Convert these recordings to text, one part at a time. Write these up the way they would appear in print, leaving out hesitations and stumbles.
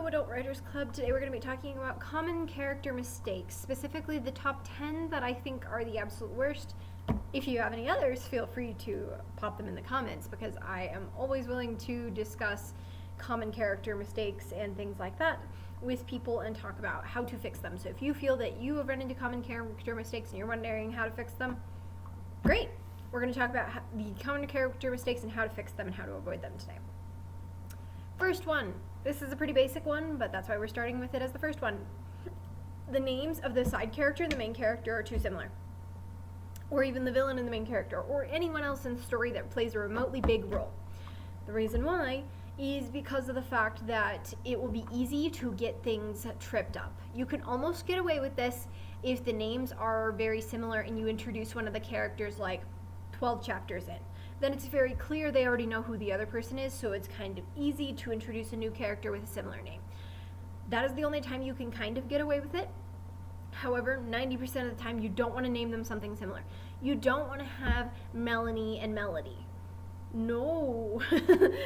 Adult Writers Club. Today we're going to be talking about common character mistakes, specifically the top 10 that I think are the absolute worst. If you have any others, feel free to pop them in the comments, because I am always willing to discuss common character mistakes and things like that with people and talk about how to fix them. So if you feel that you have run into common character mistakes and you're wondering how to fix them, great. We're going to talk about the common character mistakes and how to fix them and how to avoid them today. First one. This is a pretty basic one, but that's why we're starting with it as the first one. The names of the side character and the main character are too similar. Or even the villain and the main character, or anyone else in the story that plays a remotely big role. The reason why is because of the fact that it will be easy to get things tripped up. You can almost get away with this if the names are very similar and you introduce one of the characters like 12 chapters in. Then it's very clear they already know who the other person is, so it's kind of easy to introduce a new character with a similar name. That is the only time you can kind of get away with it. However, 90% of the time you don't want to name them something similar. You don't want to have Melanie and Melody. No,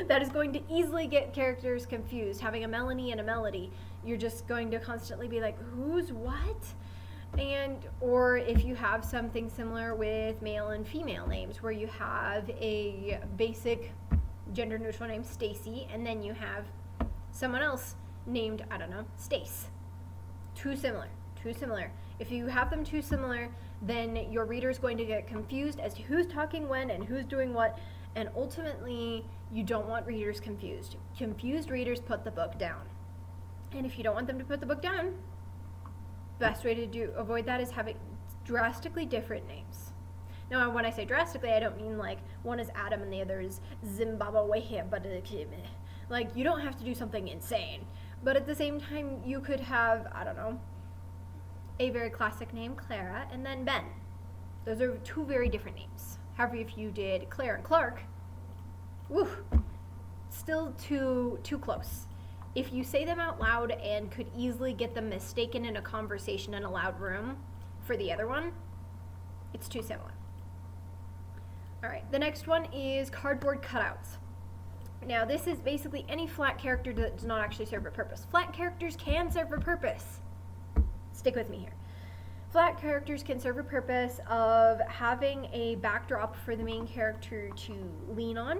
that is going to easily get characters confused. Having a Melanie and a Melody, you're just going to constantly be like, who's what? Or if you have something similar with male and female names, where you have a basic gender neutral name, Stacy, and then you have someone else named, I don't know, Stace. Too similar. If you have them too similar, then your reader is going to get confused as to who's talking when and who's doing what, and ultimately you don't want readers confused. Confused readers put the book down. And if you don't want them to put the book down, best way to avoid that is having drastically different names. Now, when I say drastically, I don't mean like one is Adam and the other is Zimbabwe, but like you don't have to do something insane. But at the same time, you could have, I don't know, a very classic name, Clara, and then Ben. Those are two very different names. However, if you did Claire and Clark, woo, still too close. If you say them out loud and could easily get them mistaken in a conversation in a loud room for the other one, it's too similar. Alright, the next one is cardboard cutouts. Now, this is basically any flat character that does not actually serve a purpose. Flat characters can serve a purpose. Stick with me here. Flat characters can serve a purpose of having a backdrop for the main character to lean on.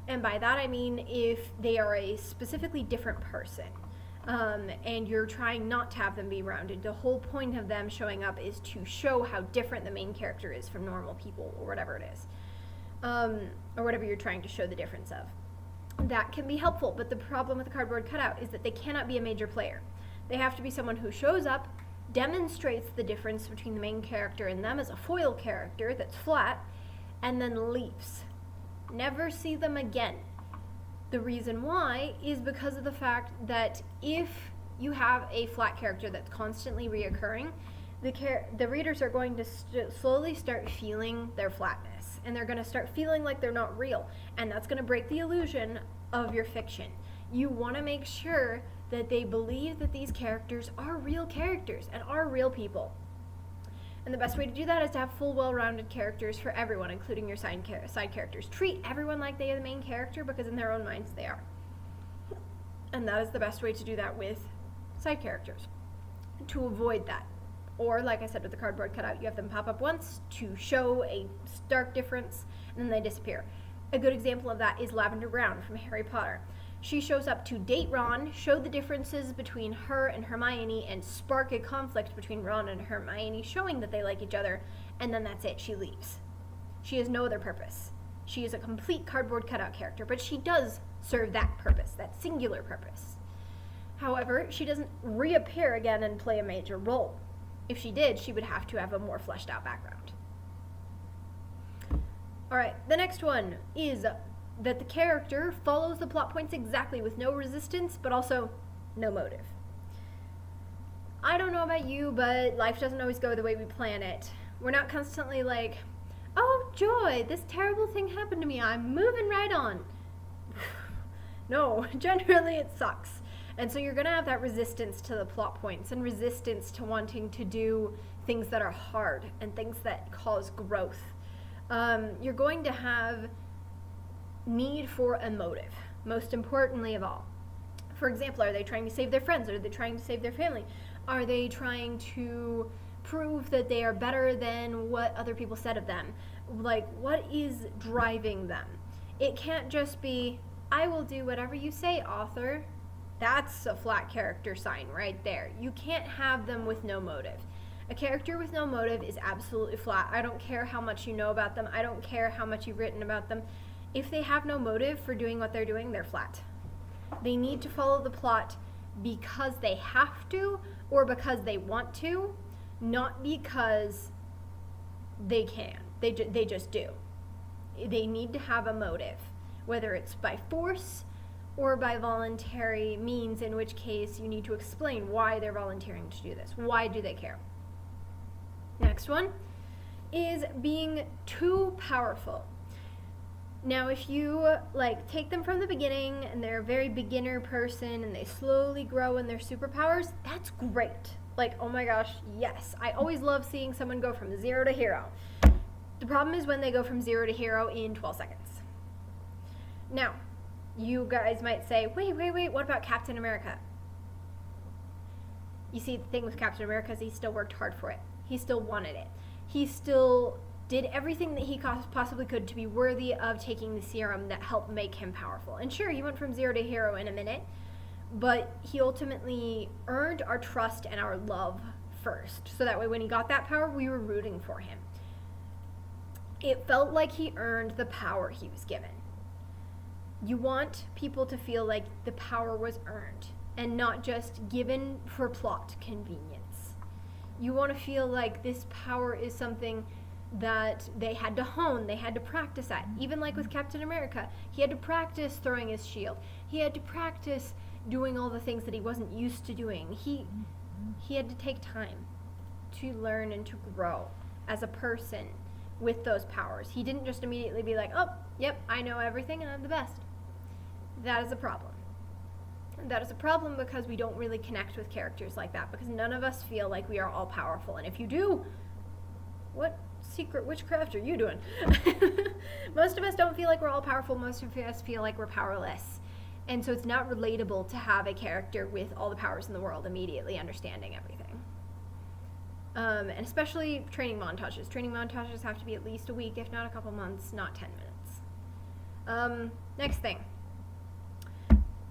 And by that I mean if they are a specifically different person, and you're trying not to have them be rounded. The whole point of them showing up is to show how different the main character is from normal people, or whatever it is, or whatever you're trying to show the difference of. That can be helpful, but the problem with the cardboard cutout is that they cannot be a major player. They have to be someone who shows up, demonstrates the difference between the main character and them as a foil character that's flat, and then leaves. Never see them again. The reason why is because of the fact that if you have a flat character that's constantly reoccurring, the readers are going to slowly start feeling their flatness, and they're going to start feeling like they're not real, and that's going to break the illusion of your fiction. You want to make sure that they believe that these characters are real characters and are real people. And the best way to do that is to have full, well-rounded characters for everyone, including your side characters. Treat everyone like they are the main character, because in their own minds they are. And that is the best way to do that with side characters, to avoid that. Or, like I said with the cardboard cutout, you have them pop up once to show a stark difference, and then they disappear. A good example of that is Lavender Brown from Harry Potter. She shows up to date Ron, show the differences between her and Hermione, and spark a conflict between Ron and Hermione, showing that they like each other, and then that's it, she leaves. She has no other purpose. She is a complete cardboard cutout character, but she does serve that purpose, that singular purpose. However, she doesn't reappear again and play a major role. If she did, she would have to have a more fleshed out background. Alright, the next one is that the character follows the plot points exactly, with no resistance, but also no motive. I don't know about you, but life doesn't always go the way we plan it. We're not constantly like, oh joy, this terrible thing happened to me, I'm moving right on. No, generally it sucks. And so you're going to have that resistance to the plot points, and resistance to wanting to do things that are hard and things that cause growth. You're going to have need for a motive, most importantly of all. For example, are they trying to save their friends? Are they trying to save their family? Are they trying to prove that they are better than what other people said of them? Like, what is driving them? It can't just be, I will do whatever you say, author. That's a flat character sign right there. You can't have them with no motive. A character with no motive is absolutely flat. I don't care how much you know about them. I don't care how much you've written about them. If they have no motive for doing what they're doing, they're flat. They need to follow the plot because they have to or because they want to, not because they can. They just do. They need to have a motive, whether it's by force or by voluntary means, in which case you need to explain why they're volunteering to do this. Why do they care? Next one is being too powerful. Now, if you take them from the beginning and they're a very beginner person and they slowly grow in their superpowers, that's great. Like, oh my gosh, yes. I always love seeing someone go from 0 to hero. The problem is when they go from 0 to hero in 12 seconds. Now, you guys might say, wait, what about Captain America? You see, the thing with Captain America is he still worked hard for it. He still wanted it. He still did everything that he possibly could to be worthy of taking the serum that helped make him powerful. And sure, he went from 0 to hero in a minute, but he ultimately earned our trust and our love first. So that way when he got that power, we were rooting for him. It felt like he earned the power he was given. You want people to feel like the power was earned and not just given for plot convenience. You want to feel like this power is something that they had to hone, they had to practice at. Even like with Captain America, he had to practice throwing his shield. He had to practice doing all the things that he wasn't used to doing. He had to take time to learn and to grow as a person with those powers. He didn't just immediately be like, oh, yep, I know everything and I'm the best. That is a problem. That is a problem because we don't really connect with characters like that, because none of us feel like we are all powerful. And if you do, what secret witchcraft are you doing? Most of us don't feel like we're all powerful. Most of us feel like we're powerless. And so it's not relatable to have a character with all the powers in the world immediately understanding everything. And especially training montages. Training montages have to be at least a week, if not a couple months, not 10 minutes. Next thing.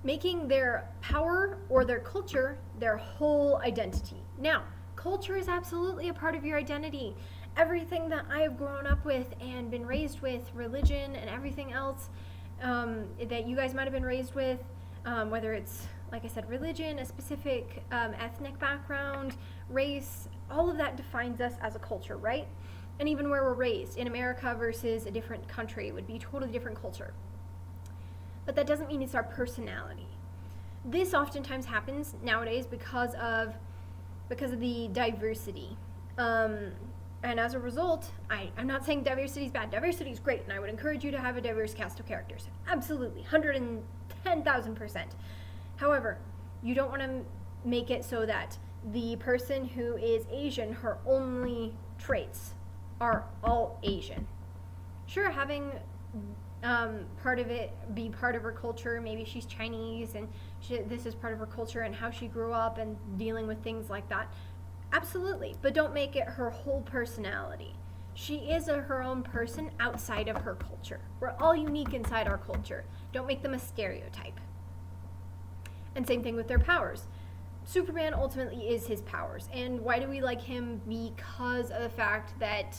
Making their power or their culture their whole identity. Now, culture is absolutely a part of your identity. Everything that I have grown up with and been raised with, religion and everything else that you guys might have been raised with, whether it's, like I said, religion, a specific ethnic background, race, all of that defines us as a culture, right? And even where we're raised, in America versus a different country, it would be a totally different culture. But that doesn't mean it's our personality. This oftentimes happens nowadays because of the diversity. And as a result, I'm not saying diversity is bad. Diversity is great, and I would encourage you to have a diverse cast of characters. Absolutely, 110,000%. However, you don't want to make it so that the person who is Asian, her only traits are all Asian. Sure, having part of it be part of her culture. Maybe she's Chinese and this is part of her culture and how she grew up and dealing with things like that. Absolutely, but don't make it her whole personality. She is her own person outside of her culture. We're all unique inside our culture. Don't make them a stereotype. And same thing with their powers. Superman ultimately is his powers. And why do we like him? Because of the fact that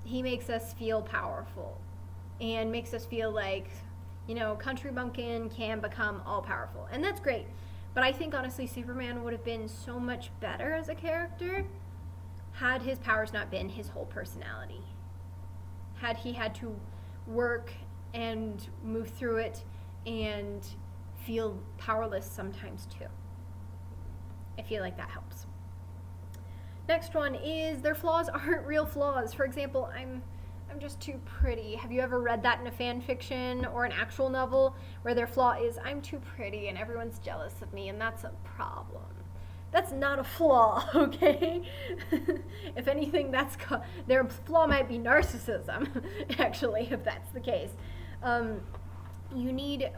he makes us feel powerful and makes us feel like, country bumpkin can become all powerful. And that's great. But I think honestly Superman would have been so much better as a character had his powers not been his whole personality. Had he had to work and move through it and feel powerless sometimes too. I feel like that helps. Next one is their flaws aren't real flaws. For example, I'm just too pretty. Have you ever read that in a fan fiction or an actual novel where their flaw is I'm too pretty and everyone's jealous of me, and that's a problem? That's not a flaw, okay? If anything, their flaw might be narcissism, actually, if that's the case.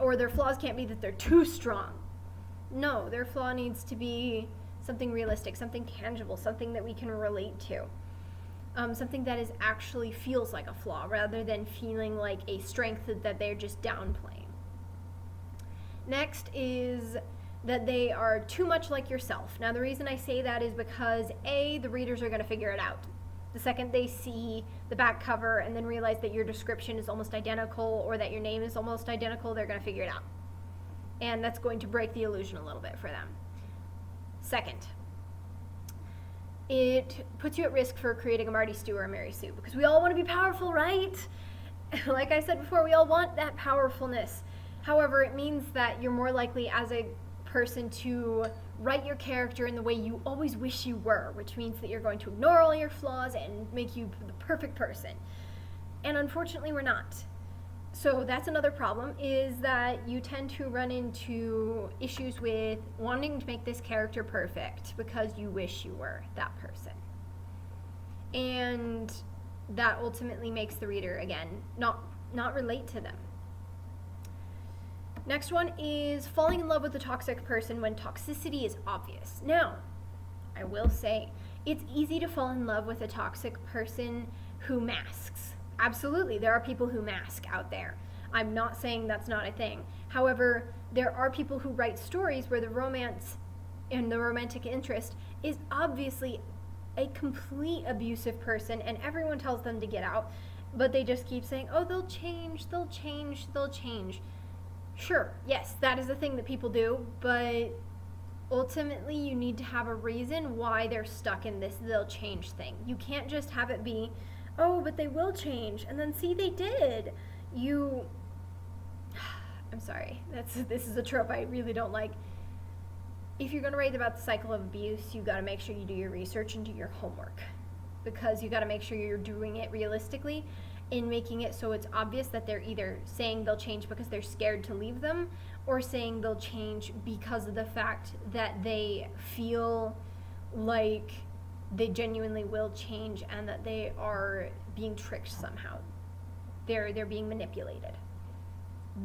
or their flaws can't be that they're too strong. No, their flaw needs to be something realistic, something tangible, something that we can relate to. Something that is actually feels like a flaw rather than feeling like a strength that they're just downplaying. Next is that they are too much like yourself. Now, the reason I say that is because A, the readers are going to figure it out. The second they see the back cover and then realize that your description is almost identical or that your name is almost identical, they're going to figure it out. And that's going to break the illusion a little bit for them. Second, it puts you at risk for creating a Marty Stu or a Mary Sue, because we all want to be powerful, right? Like I said before, we all want that powerfulness. However, it means that you're more likely as a person to write your character in the way you always wish you were, which means that you're going to ignore all your flaws and make you the perfect person. And unfortunately, we're not. So that's another problem, is that you tend to run into issues with wanting to make this character perfect because you wish you were that person. And that ultimately makes the reader, again, not relate to them. Next one is falling in love with a toxic person when toxicity is obvious. Now, I will say, it's easy to fall in love with a toxic person who masks. Absolutely, there are people who mask out there. I'm not saying that's not a thing. However, there are people who write stories where the romance and the romantic interest is obviously a complete abusive person, and everyone tells them to get out, but they just keep saying, oh, they'll change, they'll change, they'll change. Sure, yes, that is a thing that people do, but ultimately you need to have a reason why they're stuck in this they'll change thing. You can't just have it be, oh, but they will change, and then see, they did. I'm sorry, this is a trope I really don't like. If you're going to write about the cycle of abuse, you got to make sure you do your research and do your homework, because you got to make sure you're doing it realistically in making it so it's obvious that they're either saying they'll change because they're scared to leave them, or saying they'll change because of the fact that they feel like they genuinely will change and that they are being tricked somehow. They're being manipulated.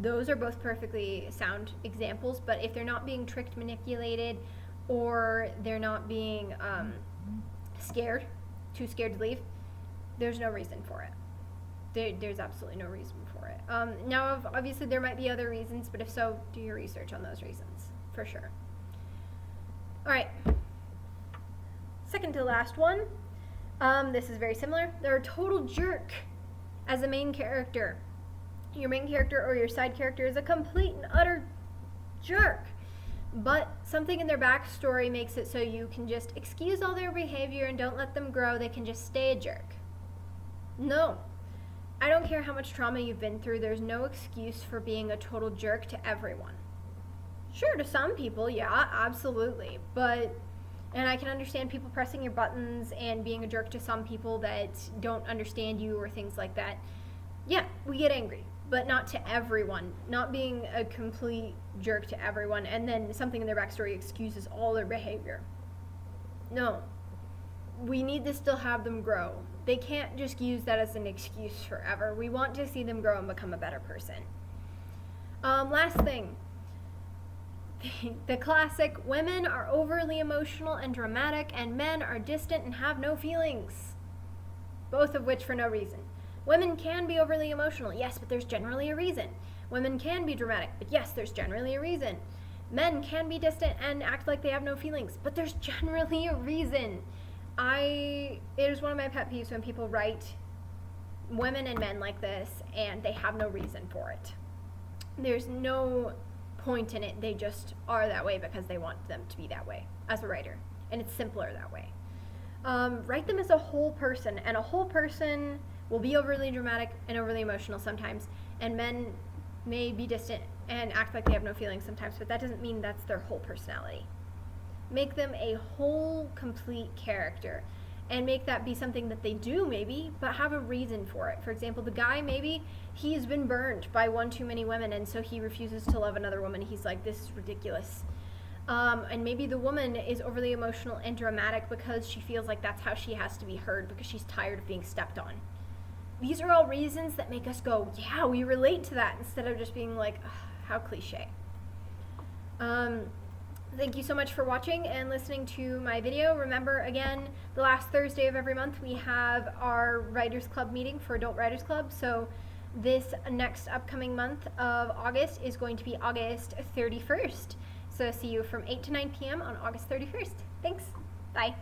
Those are both perfectly sound examples, but if they're not being tricked, manipulated, or they're not being too scared to leave, there's no reason for it. There's absolutely no reason for it. Now, obviously, there might be other reasons, but if so, do your research on those reasons, for sure. All right. Second to last one. This is very similar. They're a total jerk as a main character. Your main character or your side character is a complete and utter jerk, but something in their backstory makes it so you can just excuse all their behavior and don't let them grow. They can just stay a jerk. No. I don't care how much trauma you've been through, there's no excuse for being a total jerk to everyone. Sure, to some people, yeah, absolutely. And I can understand people pressing your buttons and being a jerk to some people that don't understand you or things like that. Yeah, we get angry, but not to everyone. Not being a complete jerk to everyone, and then something in their backstory excuses all their behavior. No. We need to still have them grow. They can't just use that as an excuse forever. We want to see them grow and become a better person. Last thing. The classic, women are overly emotional and dramatic, and men are distant and have no feelings. Both of which for no reason. Women can be overly emotional, yes, but there's generally a reason. Women can be dramatic, but yes, there's generally a reason. Men can be distant and act like they have no feelings, but there's generally a reason. It is one of my pet peeves when people write women and men like this and they have no reason for it. There's no point in it. They just are that way because they want them to be that way as a writer, and it's simpler that way. Write them as a whole person, and a whole person will be overly dramatic and overly emotional sometimes, and men may be distant and act like they have no feelings sometimes, but that doesn't mean that's their whole personality. Make them a whole, complete character, and make that be something that they do, maybe, but have a reason for it. For example, the guy, maybe he's been burned by one too many women, and so he refuses to love another woman. He's like, this is ridiculous. And maybe the woman is overly emotional and dramatic because she feels like that's how she has to be heard, because she's tired of being stepped on. these are all reasons that make us go, yeah, we relate to that, instead of just being like, ugh, how cliche. Thank you so much for watching and listening to my video. Remember, again, the last Thursday of every month we have our Writers Club meeting for Adult Writers Club. So this next upcoming month of August is going to be August 31st. So see you from 8 to 9 p.m. on August 31st. Thanks. Bye.